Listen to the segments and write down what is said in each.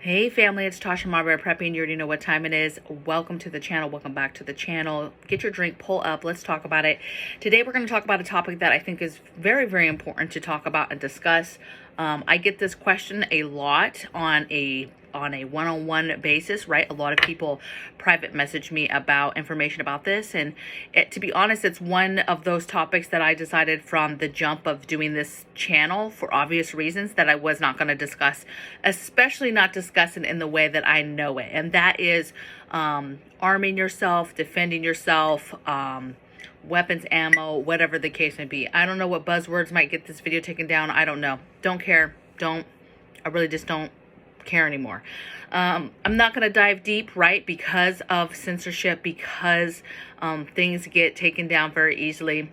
Hey family, it's Tasha MAMABEAR Prepping. You already know what time it is. Welcome to the channel. Welcome back to the channel. Get your drink, pull up. Let's talk about it. Today we're going to talk about a topic that I think is very, very important to talk about and discuss. I get this question a lot on a one-on-one basis, right? A lot of people private message me about information about this, and to be honest, it's one of those topics that I decided from the jump of doing this channel for obvious reasons that I was not going to discuss, especially not discuss it in the way that I know it, and that is arming yourself, defending yourself, weapons, ammo, whatever the case may be. I don't know what buzzwords might get this video taken down. I don't know. Don't care. I really just don't care anymore. I'm not going to dive deep, right, because of censorship, because things get taken down very easily.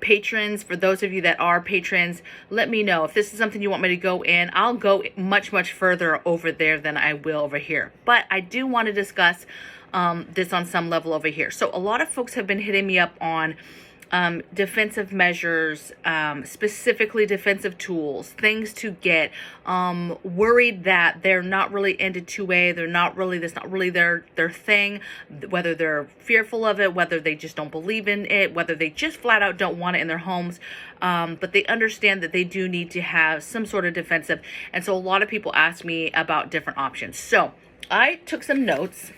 Patrons, for those of you that are patrons, let me know if this is something you want me to go in. I'll go much further over there than I will over here, but I do want to discuss this on some level over here. So a lot of folks have been hitting me up on defensive measures, specifically defensive tools, things to get, worried that they're not really into 2A, that's not really their thing, whether they're fearful of it, whether they just don't believe in it, whether they just flat out don't want it in their homes, but they understand that they do need to have some sort of defensive. And so a lot of people ask me about different options. So I took some notes,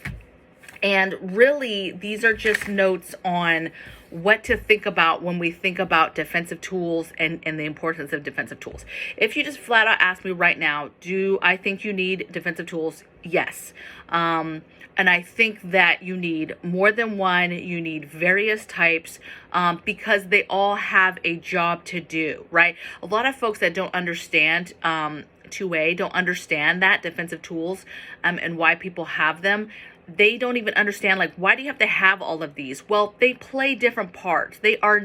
and really these are just notes on what to think about when we think about defensive tools and the importance of defensive tools. If you just flat out ask me right now, do I think you need defensive tools? Yes. And I think that you need more than one. You need various types because they all have a job to do, right? A lot of folks that don't understand 2A don't understand that defensive tools and why people have them. They don't even understand, like, why do you have to have all of these? Well, they play different parts. They are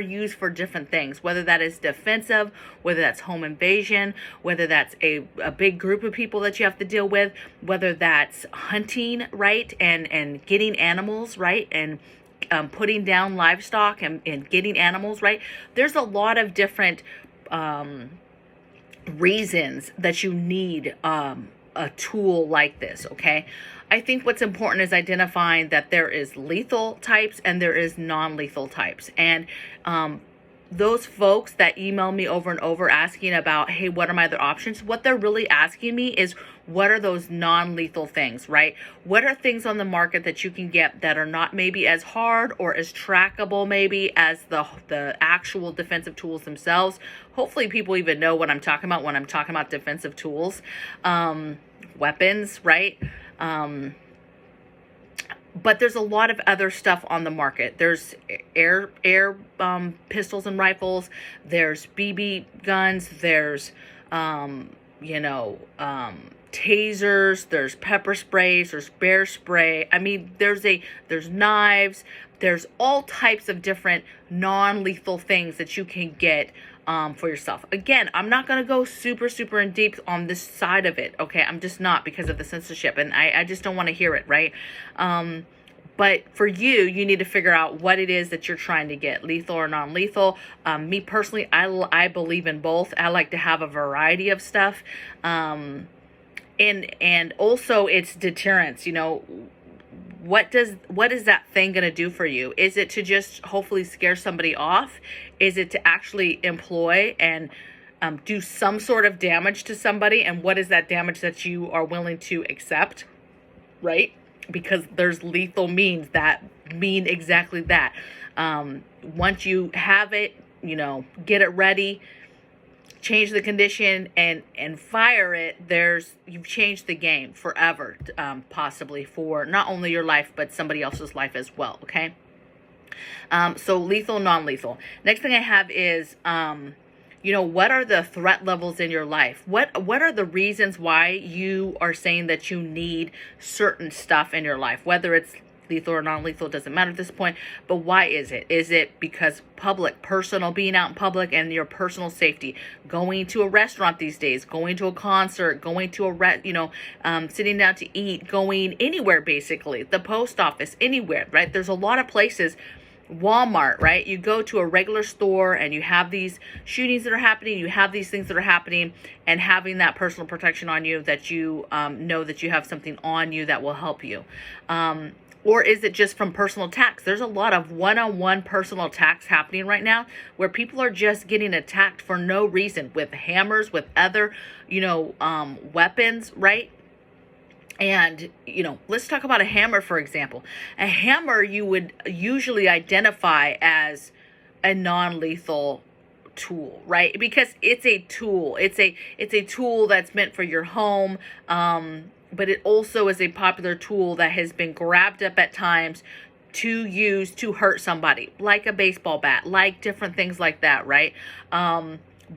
used for different things, whether that is defensive, whether that's home invasion, whether that's a big group of people that you have to deal with, whether that's hunting, right, and getting animals, right, and putting down livestock and getting animals, right. There's a lot of different reasons that you need a tool like this, okay? I think what's important is identifying that there is lethal types and there is non-lethal types. And those folks that email me over and over asking about, hey, what are my other options? What they're really asking me is, what are those non-lethal things, right? What are things on the market that you can get that are not maybe as hard or as trackable maybe as the actual defensive tools themselves? Hopefully people even know what I'm talking about when I'm talking about defensive tools, weapons, right? But there's a lot of other stuff on the market. There's air pistols and rifles. There's BB guns. There's, tasers. There's pepper sprays. There's bear spray. I mean, there's knives. There's all types of different non-lethal things that you can get for yourself. Again, I'm not going to go super in deep on this side of it, okay? I'm just not, because of the censorship, and I just don't want to hear it, right? But for you need to figure out what it is that you're trying to get, lethal or non-lethal. Me personally, I believe in both. I like to have a variety of stuff. And also it's deterrence, What is that thing going to do for you? Is it to just hopefully scare somebody off? Is it to actually employ and do some sort of damage to somebody? And what is that damage that you are willing to accept, right? Because there's lethal means that mean exactly that. Once you have it, get it ready, change the condition and fire it, you've changed the game forever, possibly for not only your life but somebody else's life as well, okay? So lethal, non-lethal. Next thing I have is what are the threat levels in your life? What are the reasons why you are saying that you need certain stuff in your life? Whether it's lethal or non-lethal, doesn't matter at this point, but why is it? Is it because personal, being out in public and your personal safety, going to a restaurant these days, going to a concert, going to sitting down to eat, going anywhere basically, the post office, anywhere, right? There's a lot of places Walmart, right? You go to a regular store and you have these shootings that are happening, you have these things that are happening, and having that personal protection on you, that you know that you have something on you that will help you. Or is it just from personal attacks? There's a lot of one-on-one personal attacks happening right now where people are just getting attacked for no reason with hammers, with other, weapons, right? And, let's talk about a hammer, for example. A hammer you would usually identify as a non-lethal tool, right? Because it's a tool. It's a tool that's meant for your home. But it also is a popular tool that has been grabbed up at times to use to hurt somebody, like a baseball bat, like different things like that, right?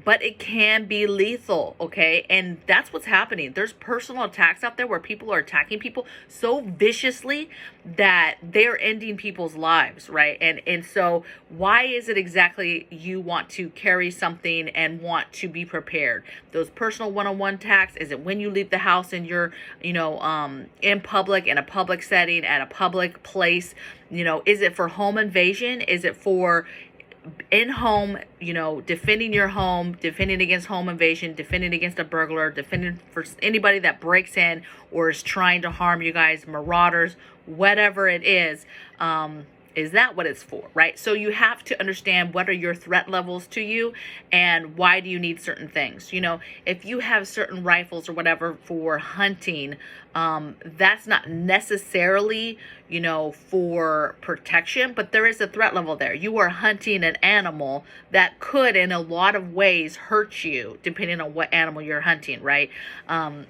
But it can be lethal, okay? And that's what's happening. There's personal attacks out there where people are attacking people so viciously that they're ending people's lives, right? And so why is it exactly you want to carry something and want to be prepared? Those personal one-on-one attacks, is it when you leave the house and you're, in public, in a public setting, at a public place? Is it for home invasion? Is it for in home, defending your home, defending against home invasion, defending against a burglar, defending for anybody that breaks in or is trying to harm you guys, marauders, whatever it is that what it's for, right? So you have to understand what are your threat levels to you and why do you need certain things. If you have certain rifles or whatever for hunting, that's not necessarily, for protection, but there is a threat level there. You are hunting an animal that could, in a lot of ways, hurt you, depending on what animal you're hunting, right?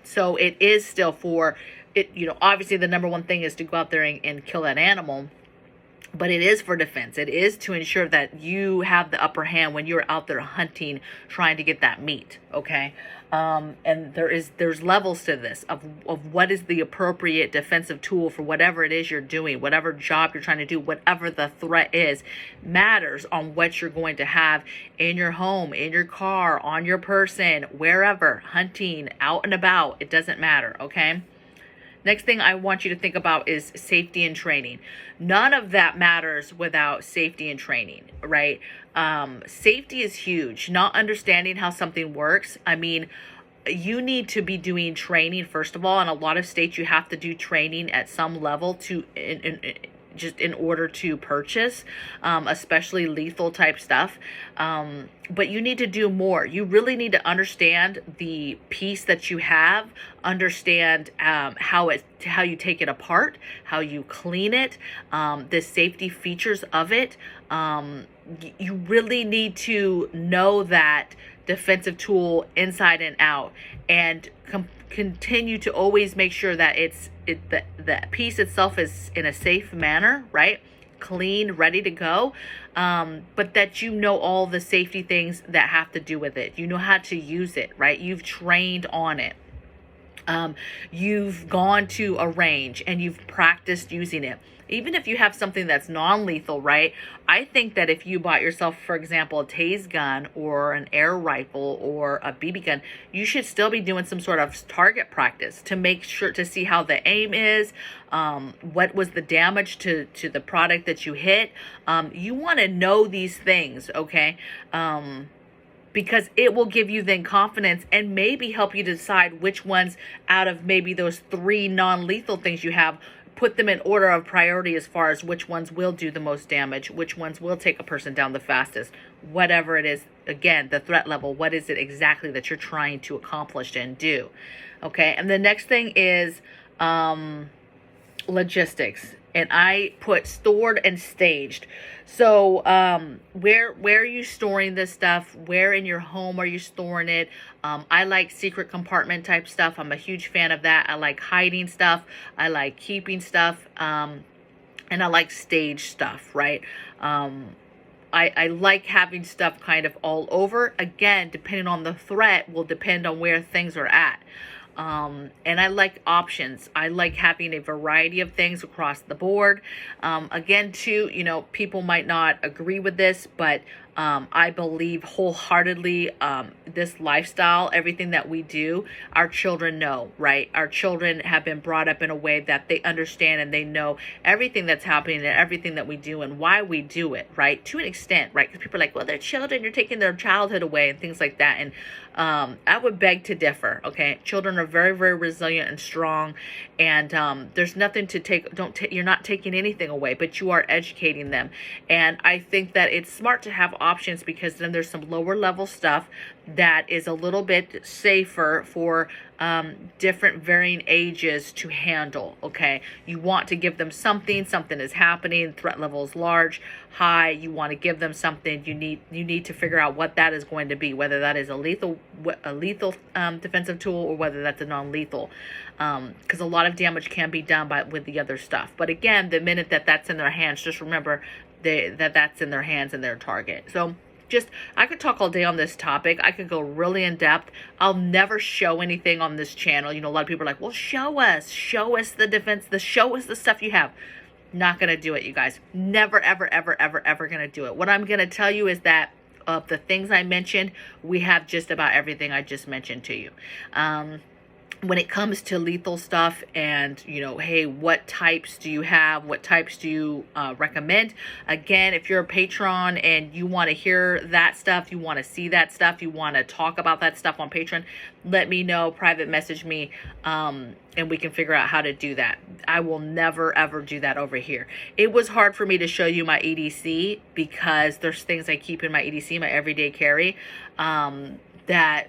So it is still for it. Obviously the number one thing is to go out there and kill that animal. But it is for defense. It is to ensure that you have the upper hand when you're out there hunting, trying to get that meat, okay? And there's levels to this of what is the appropriate defensive tool for whatever it is you're doing, whatever job you're trying to do, whatever the threat is, matters on what you're going to have in your home, in your car, on your person, wherever, hunting, out and about, it doesn't matter, okay? Next thing I want you to think about is safety and training. None of that matters without safety and training, right? Safety is huge. Not understanding how something works. I mean, you need to be doing training, first of all. In a lot of states, you have to do training at some level to just in order to purchase, especially lethal type stuff. But you need to do more. You really need to understand the piece that you have, understand how you take it apart, how you clean it, the safety features of it. You really need to know that defensive tool inside and out, and continue to always make sure that the piece itself is in a safe manner, right? Clean, ready to go, but that all the safety things that have to do with it. You know how to use it, right? You've trained on it. You've gone to a range and you've practiced using it. Even if you have something that's non-lethal, right? I think that if you bought yourself, for example, a TASE gun or an air rifle or a BB gun, you should still be doing some sort of target practice to make sure to see how the aim is, what was the damage to the product that you hit. You want to know these things, okay? Because it will give you then confidence and maybe help you decide which ones out of maybe those 3 non-lethal things you have, put them in order of priority as far as which ones will do the most damage, which ones will take a person down the fastest, whatever it is. Again, the threat level, what is it exactly that you're trying to accomplish and do? Okay, and the next thing is logistics. And I put stored and staged. So where are you storing this stuff? Where in your home are you storing it? I like secret compartment type stuff. I'm a huge fan of that. I like hiding stuff. I like keeping stuff. And I like stage stuff, right? I like having stuff kind of all over. Again, depending on the threat will depend on where things are at. And I like options. I like having a variety of things across the board. Again, too, people might not agree with this, but I believe wholeheartedly this lifestyle, everything that we do, our children know, right? Our children have been brought up in a way that they understand and they know everything that's happening and everything that we do and why we do it, right? To an extent, right? Because people are like, well, they're children, you're taking their childhood away and things like that. And I would beg to differ, okay? Children are very, very resilient and strong, and there's nothing to take, you're not taking anything away, but you are educating them. And I think that it's smart to have options, because then there's some lower level stuff that is a little bit safer for different varying ages to handle, okay? You want to give them something is happening, threat level is large, high, you want to give them something, you need to figure out what that is going to be, whether that is a lethal defensive tool or whether that's a non-lethal, because a lot of damage can be done with the other stuff. But again, the minute that's in their hands, just remember that's in their hands and their target. So I could talk all day on this topic. I could go really in depth. I'll never show anything on this channel. You know, a lot of people are like, well, show us the defense, show us the stuff you have. Not going to do it, you guys. Never, ever, ever, ever, ever going to do it. What I'm going to tell you is that of the things I mentioned, we have just about everything I just mentioned to you. When it comes to lethal stuff and, you know, hey, what types do you have? What types do you recommend? Again, if you're a patron and you want to hear that stuff, you want to see that stuff, you want to talk about that stuff on Patreon, let me know, private message me, and we can figure out how to do that. I will never, ever do that over here. It was hard for me to show you my EDC because there's things I keep in my EDC, my everyday carry, that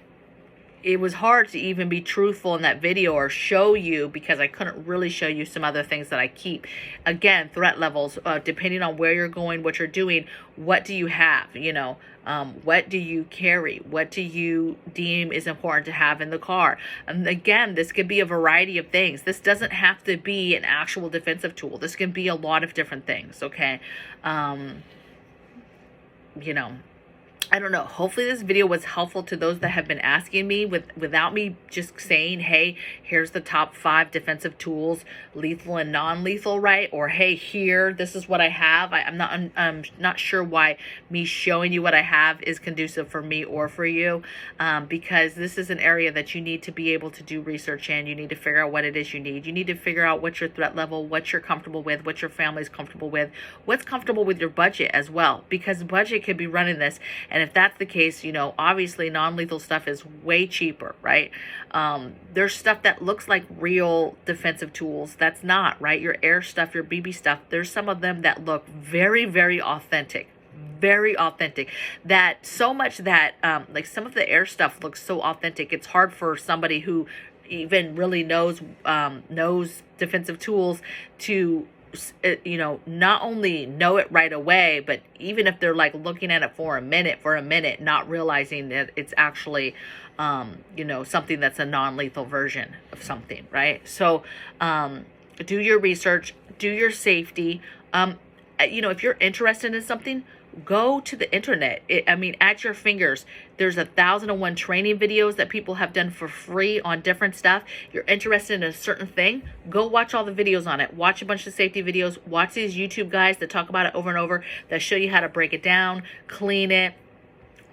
it was hard to even be truthful in that video or show you, because I couldn't really show you some other things that I keep. Again, threat levels, depending on where you're going, what you're doing, what do you have, you know, what do you carry, what do you deem is important to have in the car. And again, this could be a variety of things. This doesn't have to be an actual defensive tool. This can be a lot of different things, okay? You know, I don't know. Hopefully this video was helpful to those that have been asking me without me just saying, hey, here's the top 5 defensive tools, lethal and non-lethal, right? Or hey, here, this is what I have. I'm not sure why me showing you what I have is conducive for me or for you, because this is an area that you need to be able to do research in. You need to figure out what it is you need. You need to figure out what's your threat level, what you're comfortable with, what your family's comfortable with, what's comfortable with your budget as well, because budget could be running this. And if that's the case, you know, obviously non-lethal stuff is way cheaper, right? There's stuff that looks like real defensive tools that's not, right? Your air stuff, your BB stuff, there's some of them that look very, very authentic. Very authentic. That so much that like some of the air stuff looks so authentic, it's hard for somebody who even really knows defensive tools to, you know, not only know it right away, but even if they're like looking at it for a minute, not realizing that it's actually, you know, something that's a non-lethal version of something, right? So, do your research, do your safety. You know, if you're interested in something, go to the internet. I mean, at your fingers, there's 1,001 training videos that people have done for free on different stuff. You're interested in a certain thing, go watch all the videos on it. Watch a bunch of safety videos. Watch these YouTube guys that talk about it over and over, that show you how to break it down, clean it,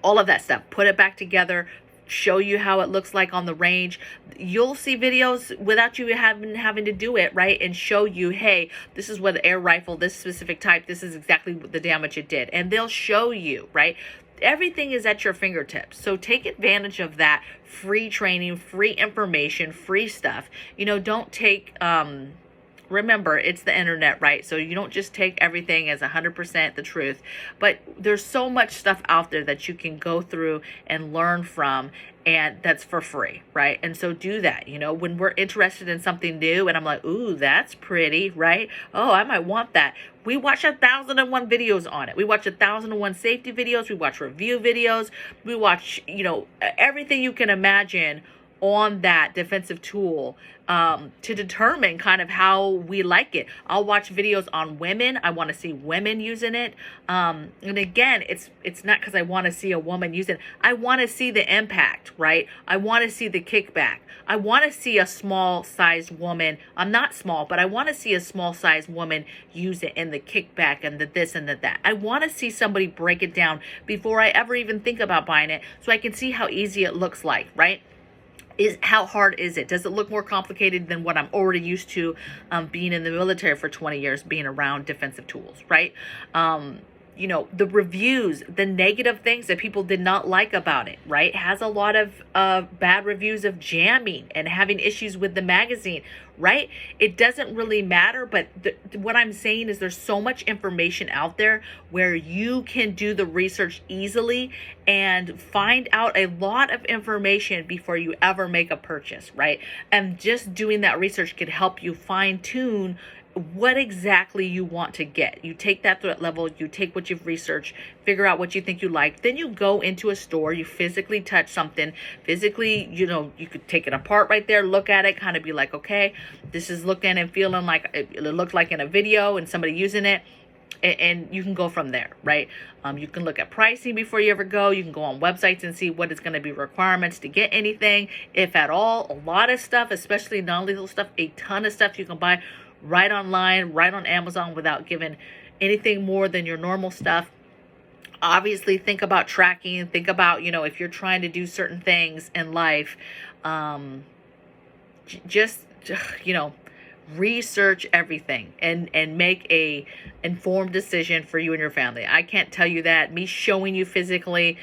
all of that stuff. Put it back together, show you how it looks like on the range. You'll see videos without you having to do it, right? And show you, hey, this is what the air rifle, this specific type, this is exactly the damage it did. And they'll show you, right? Everything is at your fingertips. So take advantage of that free training, free information, free stuff. You know, don't take, remember, it's the internet, right? So you don't just take everything as 100% the truth, but there's so much stuff out there that you can go through and learn from, and that's for free, right? And so do that. You know, when we're interested in something new and I'm like, ooh, that's pretty, right? Oh, I might want that. We watch 1,001 videos on it. We watch 1,001 safety videos. We watch review videos. We watch, you know, everything you can imagine on that defensive tool to determine kind of how we like it. I'll watch videos on women. I want to see women using it. And again, it's not because I want to see a woman use it. I want to see the impact, right? I want to see the kickback. I want to see a small sized woman. I'm not small, but I want to see a small sized woman use it, and the kickback and the this and the that. I want to see somebody break it down before I ever even think about buying it, so I can see how easy it looks like, right? How hard is it? Does it look more complicated than what I'm already used to, being in the military for 20 years, being around defensive tools, right? You know, the reviews, the negative things that people did not like about it, right? Has a lot of bad reviews of jamming and having issues with the magazine, right? It doesn't really matter, but what I'm saying is there's so much information out there where you can do the research easily and find out a lot of information before you ever make a purchase, right? And just doing that research could help you fine tune what exactly you want to get. You take that threat level, you take what you've researched, figure out what you think you like, then you go into a store, you physically touch something, physically, you know, you could take it apart right there, look at it, kind of be like, okay, this is looking and feeling like it looked like in a video and somebody using it, and you can go from there, right? You can look at pricing before you ever go. You can go on websites and see what is going to be requirements to get anything, if at all. A lot of stuff, especially non-lethal stuff, a ton of stuff you can buy right online, right on Amazon, without giving anything more than your normal stuff. Obviously, think about tracking. Think about, you know, if you're trying to do certain things in life, just, you know, research everything and make a informed decision for you and your family. I can't tell you that. Me showing you physically,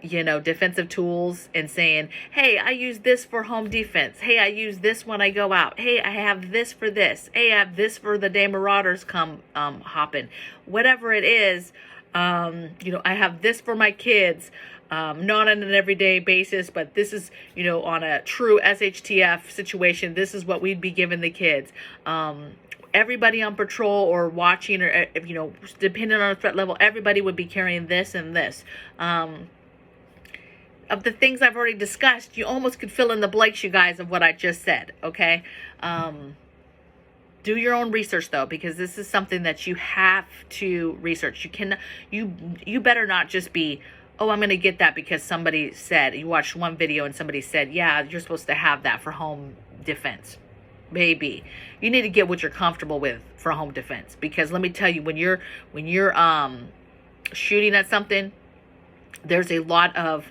you know, defensive tools and saying, hey, I use this for home defense. Hey, I use this when I go out. Hey, I have this for this. Hey, I have this for the day marauders come hopping. Whatever it is, you know, I have this for my kids, not on an everyday basis, but this is, you know, on a true SHTF situation, this is what we'd be giving the kids. Everybody on patrol or watching, or, you know, depending on the threat level, everybody would be carrying this and this. Of the things I've already discussed, you almost could fill in the blanks, you guys, of what I just said, okay? Do your own research, though, because this is something that you have to research. You better not just be, oh, I'm going to get that because somebody said, you watched one video and somebody said, yeah, you're supposed to have that for home defense. Maybe. You need to get what you're comfortable with for home defense, because let me tell you, when you're shooting at something, there's a lot of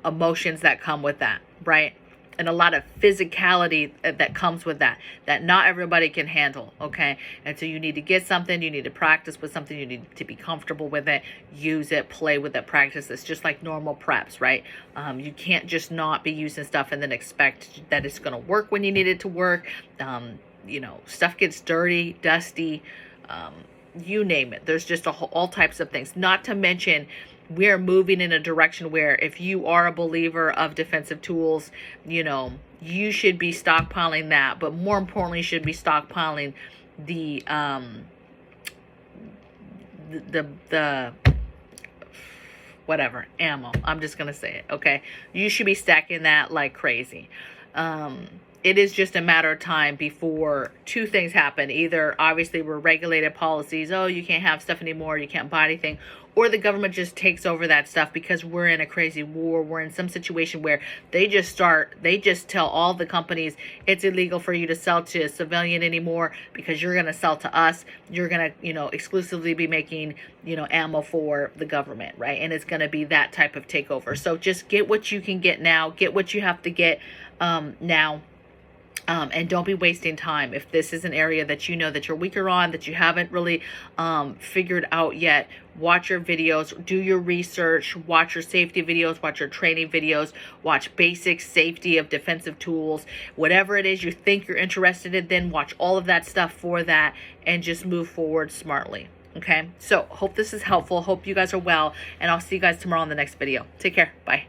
emotions that come with that, right? And a lot of physicality that comes with that not everybody can handle, okay? And so you need to get something, you need to practice with something, you need to be comfortable with it, use it, play with it, practice. It's just like normal preps, right? You can't just not be using stuff and then expect that it's going to work when you need it to work. You know, stuff gets dirty, dusty, you name it. There's just all types of things. Not to mention, we're moving in a direction where if you are a believer of defensive tools, you know, you should be stockpiling that, but more importantly, you should be stockpiling the whatever ammo. I'm just gonna say it, okay? You should be stacking that like crazy. It is just a matter of time before two things happen. Either, obviously, we're regulated policies. Oh, you can't have stuff anymore. You can't buy anything. Or the government just takes over that stuff because we're in a crazy war. We're in some situation where they just tell all the companies it's illegal for you to sell to a civilian anymore because you're going to sell to us. You're going to, you know, exclusively be making, you know, ammo for the government, right? And it's going to be that type of takeover. So just get what you can get now. Get what you have to get now. And don't be wasting time. If this is an area that you know that you're weaker on, that you haven't really figured out yet, watch your videos, do your research, watch your safety videos, watch your training videos, watch basic safety of defensive tools. Whatever it is you think you're interested in, then watch all of that stuff for that and just move forward smartly. Okay, so hope this is helpful. Hope you guys are well, and I'll see you guys tomorrow on the next video. Take care. Bye.